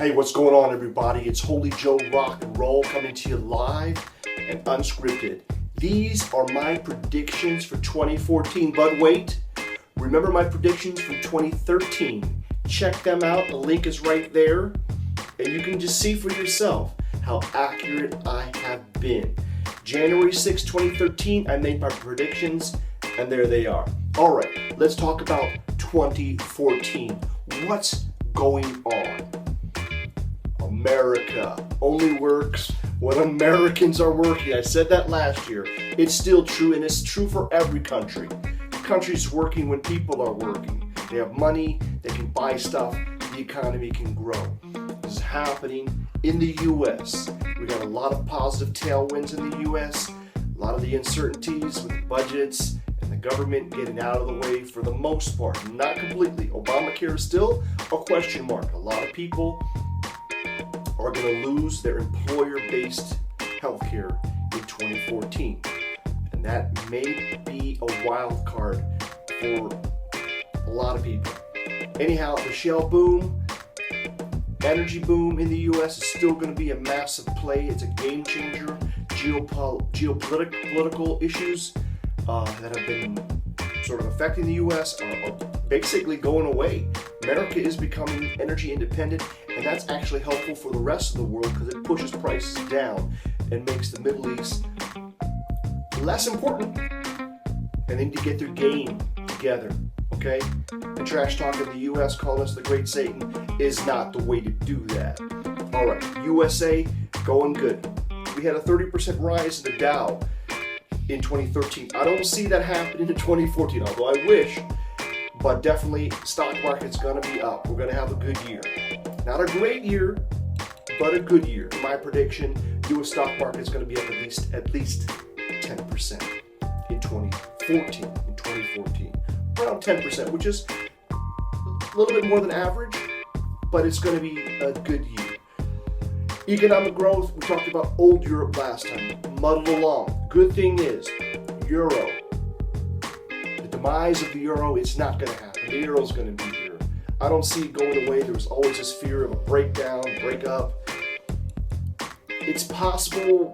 Hey, what's going on, everybody? It's Holy Joe Rock and Roll coming to you live and unscripted. These are my predictions for 2014. But wait, remember my predictions from 2013. Check them out. The link is right there. And you can just see for yourself how accurate I have been. January 6, 2013, I made my predictions, and there they are. All right, let's talk about 2014. What's going on? America only works when Americans are working. I said that last year. It's still true, and it's true for every country. The country's working when people are working. They have money, they can buy stuff, the economy can grow. This is happening in the U.S. We got a lot of positive tailwinds in the U.S., a lot of the uncertainties with budgets and the government getting out of the way for the most part, not completely. Obamacare is still a question mark. A lot of people are going to lose their employer-based health care in 2014. And that may be a wild card for a lot of people. Anyhow, the shale boom, energy boom in the U.S. is still going to be a massive play. It's a game changer. Geopolitical issues that have been sort of affecting the U.S. are basically going away. America is becoming energy independent, and that's actually helpful for the rest of the world because it pushes prices down and makes the Middle East less important. And they need to get their game together, okay? And trash talk of the U.S. calling us the Great Satan is not the way to do that. All right, USA going good. We had a 30% rise in the Dow in 2013. I don't see that happening in 2014, although I wish. But definitely, stock market's going to be up. We're going to have a good year. Not a great year, but a good year. My prediction, U.S. stock market's going to be up at least 10% in 2014. Around 10%, which is a little bit more than average, but it's going to be a good year. Economic growth, we talked about old Europe last time. Muddled along. Good thing is, Euro. The demise of the Euro, it's not going to happen. The Euro's going to be here. I don't see it going away. There was always this fear of a breakdown, breakup. It's possible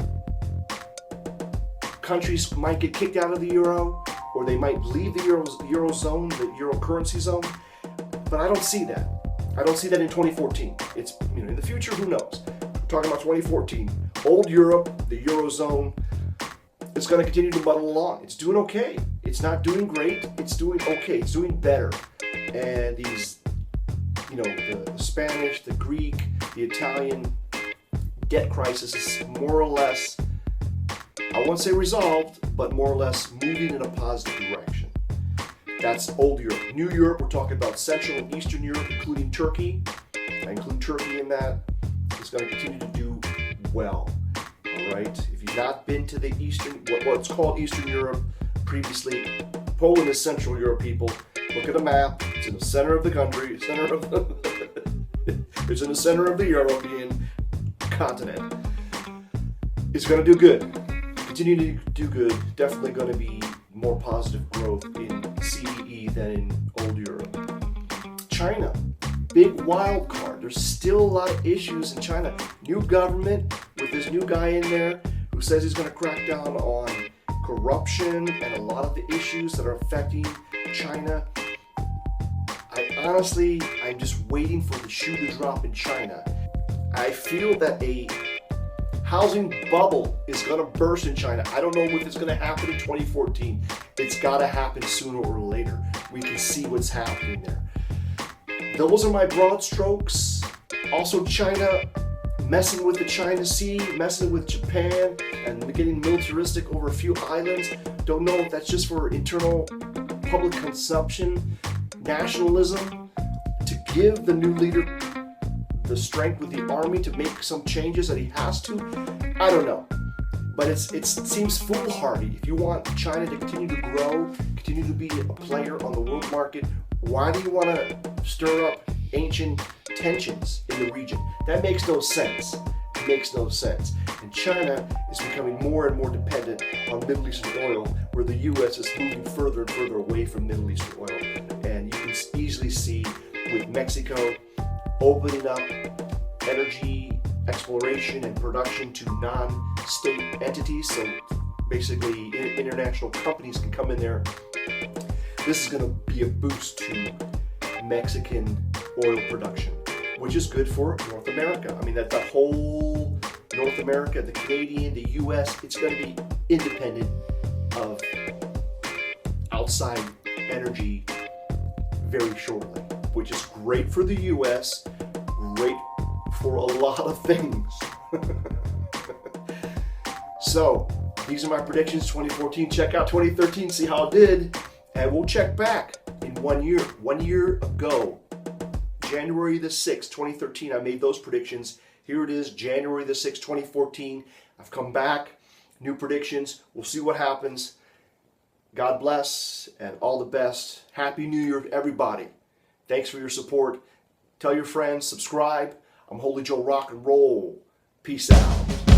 countries might get kicked out of the Euro, or they might leave the Eurozone, the Euro currency zone, but I don't see that. I don't see that in 2014. It's, in the future, who knows? We're talking about 2014. Old Europe, the Eurozone, it's going to continue to muddle along. It's doing okay. It's not doing great. It's doing okay. It's doing better. And these, the Spanish, the Greek, the Italian debt crisis is more or less, I won't say resolved, but more or less moving in a positive direction. That's old Europe. New Europe, we're talking about Central and Eastern Europe, including Turkey. I include Turkey in that. It's going to continue to do well. All right. If you've not been to the what's called Eastern Europe previously, Poland is Central Europe, people. Look at a map. It's in the center of the country, it's in the center of the European continent. It's going to do good. Continue to do good. Definitely going to be more positive growth in CEE than in old Europe. China, big wild card. There's still a lot of issues in China. New government with this new guy in there who says he's going to crack down on corruption and a lot of the issues that are affecting China. I'm just waiting for the shoe to drop in China. I feel that a housing bubble is going to burst in China. I don't know if it's going to happen in 2014. It's got to happen sooner or later. We can see what's happening there. Those are my broad strokes. Also, China messing with the China Sea, messing with Japan, and getting militaristic over a few islands. Don't know if that's just for internal public consumption, nationalism, to give the new leader the strength with the army to make some changes that he has to. I don't know. But it seems foolhardy. If you want China to continue to grow, continue to be a player on the world market, why do you want to stir up ancient tensions in the region? That makes no sense. It makes no sense. And China is becoming more and more dependent on Middle Eastern oil, where the U.S. is moving further and further away from Middle Eastern oil. And you can easily see with Mexico opening up energy exploration and production to non-state entities. So basically, international companies can come in there. This is going to be a boost to Mexican oil production, which is good for North America. I mean, that the whole North America, the Canadian, the U.S., it's going to be independent of outside energy very shortly, which is great for the U.S., great for a lot of things. So, these are my predictions, 2014. Check out 2013, see how it did, and we'll check back in 1 year. 1 year ago, January the 6th, 2013, I made those predictions. Here it is, January the 6th, 2014. I've come back, new predictions. We'll see what happens. God bless and all the best. Happy New Year to everybody. Thanks for your support. Tell your friends, subscribe. I'm Holy Joe Rock and Roll. Peace out.